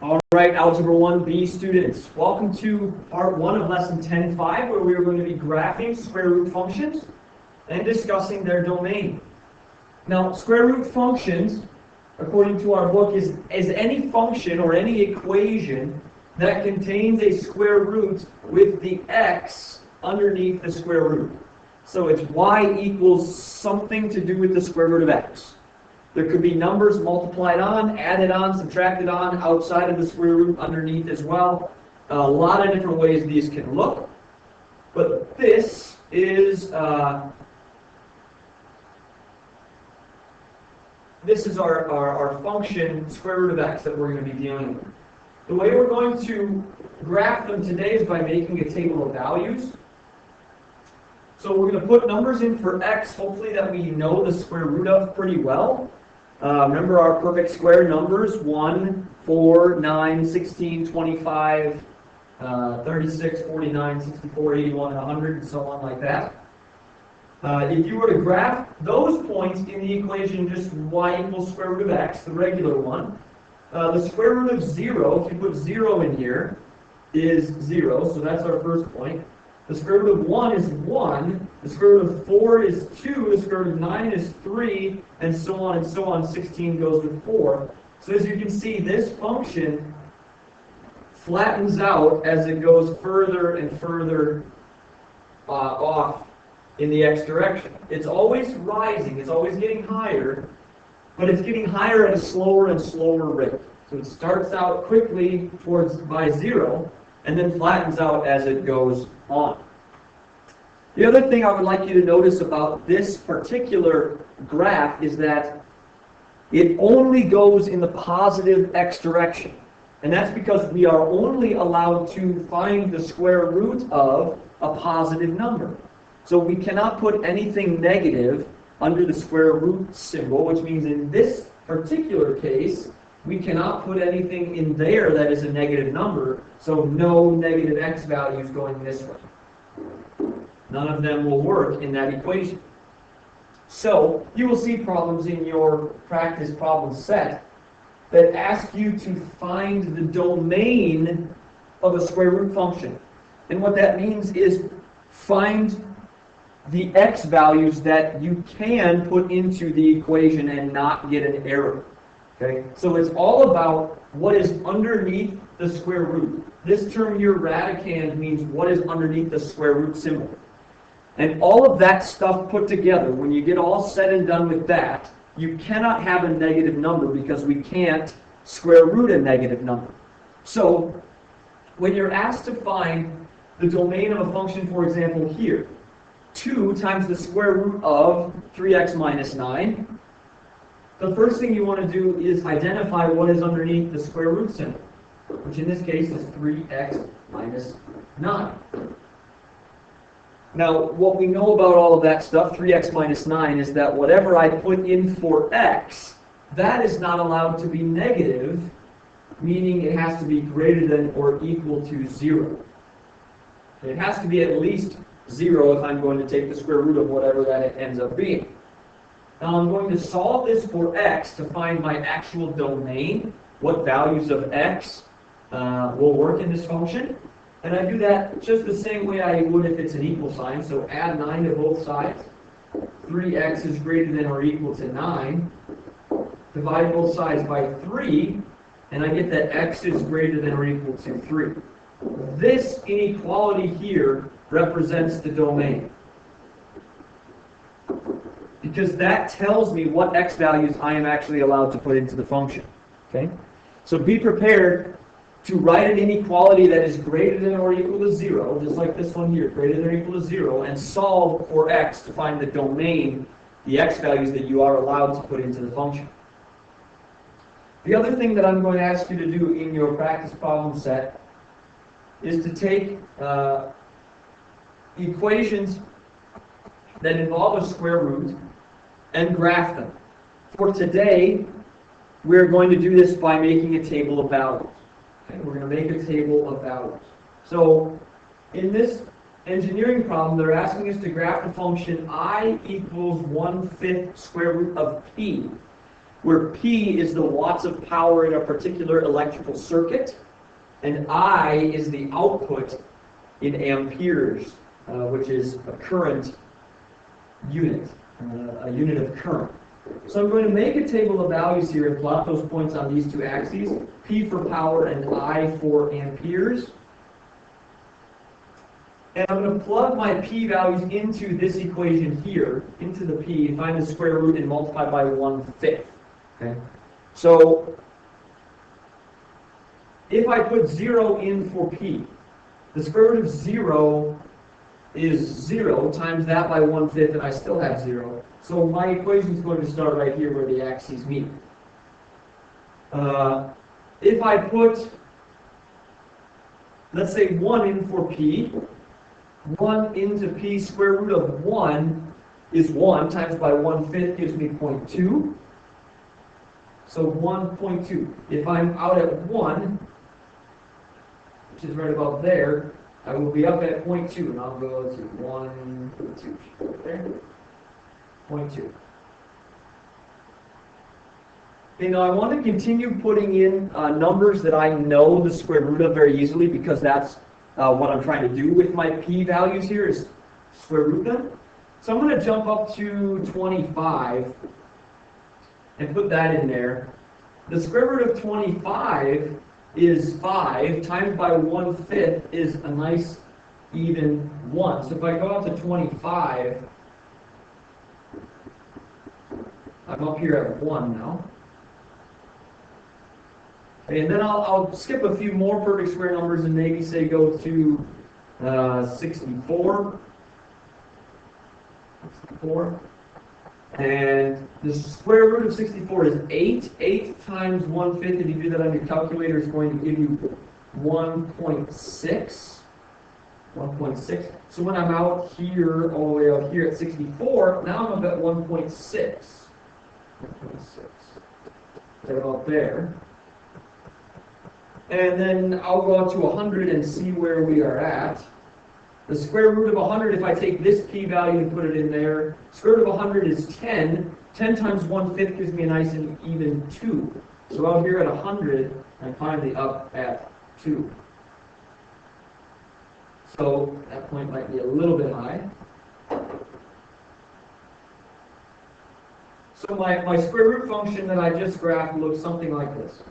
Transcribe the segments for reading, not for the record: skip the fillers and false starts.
All right, Algebra 1B students, welcome to part 1 of lesson 10.5, where we are going to be graphing square root functions and discussing their domain. Now, square root functions, according to our book, is any function or any equation that contains a square root with the x underneath the square root. So it's y equals something to do with the square root of x. There could be numbers multiplied on, added on, subtracted on, outside of the square root, underneath as well. A lot of different ways these can look. But this is our function, square root of x, that we're going to be dealing with. The way we're going to graph them today is by making a table of values. So we're going to put numbers in for x, hopefully that we know the square root of pretty well. Remember our perfect square numbers: 1, 4, 9, 16, 25, 36, 49, 64, 81, and 100, and so on like that. If you were to graph those points in the equation, just y equals square root of x, the regular one, the square root of 0, if you put 0 in here, is 0, so that's our first point. The square root of 1 is 1, the square root of 4 is 2, the square root of 9 is 3, and so on and so on. 16 goes with 4. So as you can see, this function flattens out as it goes further and further off in the x direction. It's always rising, it's always getting higher, but it's getting higher at a slower and slower rate. So it starts out quickly by 0, and then flattens out as it goes on. The other thing I would like you to notice about this particular graph is that it only goes in the positive x direction. And that's because we are only allowed to find the square root of a positive number. So we cannot put anything negative under the square root symbol, which means in this particular case, we cannot put anything in there that is a negative number, so no negative x values going this way. None of them will work in that equation. So you will see problems in your practice problem set that ask you to find the domain of a square root function. And what that means is find the x values that you can put into the equation and not get an error. Okay, so it's all about what is underneath the square root. This term here, radicand, means what is underneath the square root symbol. And all of that stuff put together, when you get all said and done with that, you cannot have a negative number because we can't square root a negative number. So when you're asked to find the domain of a function, for example here, 2 times the square root of 3x minus 9, the first thing you want to do is identify what is underneath the square root symbol, which in this case is 3x minus 9. Now, what we know about all of that stuff, 3x minus 9, is that whatever I put in for x, that is not allowed to be negative, meaning it has to be greater than or equal to 0. It has to be at least 0 if I'm going to take the square root of whatever that it ends up being. Now I'm going to solve this for x to find my actual domain, what values of x will work in this function. And I do that just the same way I would if it's an equal sign. So add 9 to both sides. 3x is greater than or equal to 9. Divide both sides by 3, and I get that x is greater than or equal to 3. This inequality here represents the domain, because that tells me what x values I am actually allowed to put into the function. Okay? So be prepared to write an inequality that is greater than or equal to 0, just like this one here, greater than or equal to 0, and solve for x to find the domain, the x values that you are allowed to put into the function. The other thing that I'm going to ask you to do in your practice problem set is to take equations that involve a square root and graph them. For today, we're going to do this by making a table of values. Okay? We're going to make a table of values. So in this engineering problem, they're asking us to graph the function I equals 1/5 square root of p. where P is the watts of power in a particular electrical circuit, and I is the output in amperes, which is a current unit, a unit of current. So I'm going to make a table of values here and plot those points on these two axes, P for power and I for amperes. And I'm going to plug my P values into this equation here, into the P, and find the square root and multiply by 1/5. Okay? So if I put 0 in for P, the square root of 0 is 0 times that by 1/5, and I still have 0. So my equation is going to start right here where the axes meet. If I put, let's say, 1 in for P, 1 into P, square root of 1 is 1 times by 1/5 gives me 0.2. So 1.2. If I'm out at 1, which is right about there, I will be up at 0.2, and I'll go to 1.2. Okay? 0.2. Okay, now I want to continue putting in numbers that I know the square root of very easily, because that's what I'm trying to do with my P values here, is square root them. So I'm going to jump up to 25 and put that in there. The square root of 25 is 5, times by 1/5 is a nice even 1. So if I go out to 25, I'm up here at 1 now. And then I'll skip a few more perfect square numbers and maybe say go to 64. And the square root of 64 is 8. 8 times 1/5, if you do that on your calculator, is going to give you 1.6. 1.6. So when I'm out here, all the way out here at 64, now I'm up at 1.6. 1.6. Right about there. And then I'll go out to 100 and see where we are at. The square root of 100, if I take this P value and put it in there, square root of 100 is 10. 10 times 1/5 gives me a nice and even 2. So out here at 100, I'm finally up at 2. So that point might be a little bit high. So my square root function that I just graphed looks something like this.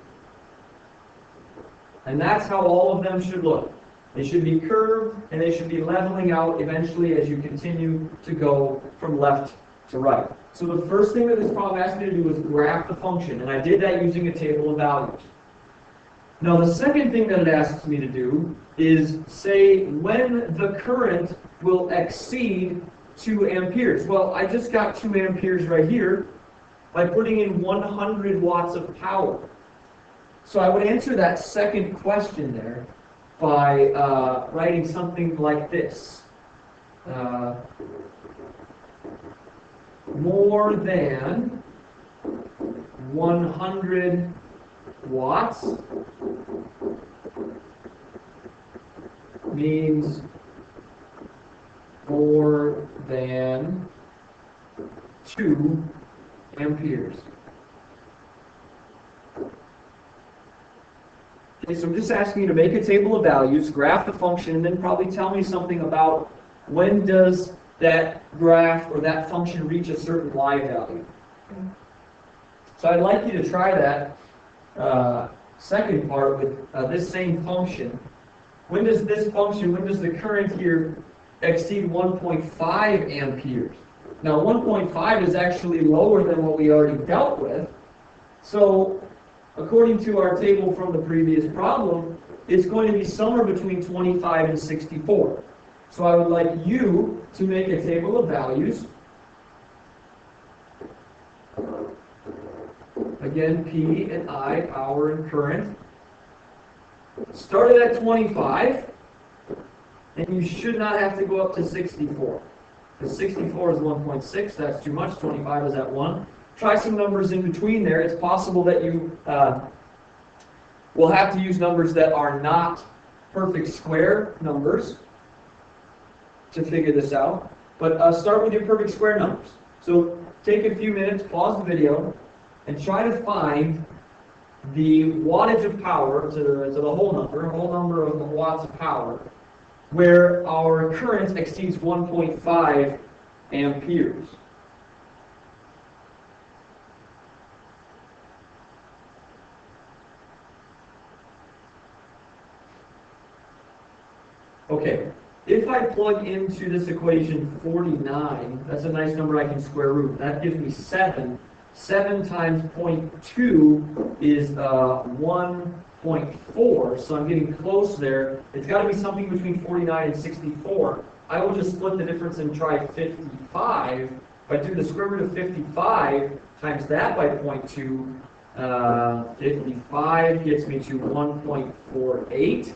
And that's how all of them should look. They should be curved, and they should be leveling out eventually as you continue to go from left to right. So the first thing that this problem asked me to do was graph the function, and I did that using a table of values. Now the second thing that it asks me to do is say when the current will exceed 2 amperes. Well, I just got 2 amperes right here by putting in 100 watts of power. So I would answer that second question there by writing something like this. More than 100 watts means more than 2 amperes. Okay, so I'm just asking you to make a table of values, graph the function, and then probably tell me something about when does that graph or that function reach a certain y value. So I'd like you to try that second part with this same function. When does the current here exceed 1.5 amperes? Now 1.5 is actually lower than what we already dealt with. So according to our table from the previous problem, it's going to be somewhere between 25 and 64. So I would like you to make a table of values. Again, P and I, power and current. Started at 25, and you should not have to go up to 64. Because 64 is 1.6, that's too much, 25 is at 1. Try some numbers in between there. It's possible that you will have to use numbers that are not perfect square numbers to figure this out. But start with your perfect square numbers. So take a few minutes, pause the video, and try to find the wattage of power to the whole number of watts of power, where our current exceeds 1.5 amperes. Okay, if I plug into this equation 49, that's a nice number I can square root. That gives me 7. 7 times 0.2 is 1.4, so I'm getting close there. It's got to be something between 49 and 64. I will just split the difference and try 55. If I do the square root of 55 times that by 0.2, 55 gets me to 1.48.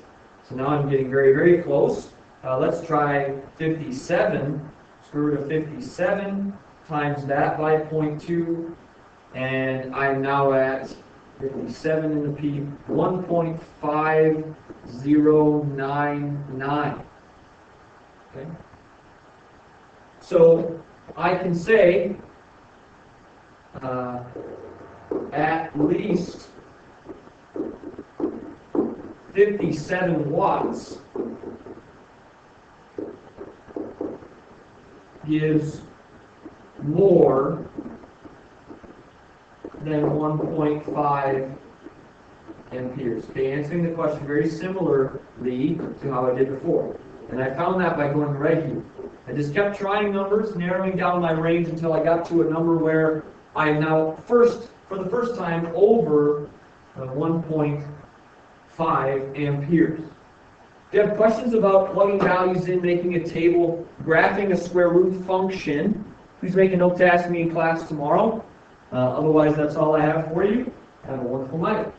So now I'm getting very, very close. Let's try 57. Square root of 57 times that by 0.2. And I'm now at 57 in the P, 1.5099. Okay. So I can say at least 57 watts gives more than 1.5 amperes. Okay, answering the question very similarly to how I did before. And I found that by going right here. I just kept trying numbers, narrowing down my range until I got to a number where I am now for the first time over 1.5 amperes. If you have questions about plugging values in, making a table, graphing a square root function, please make a note to ask me in class tomorrow. Otherwise, that's all I have for you. Have a wonderful night.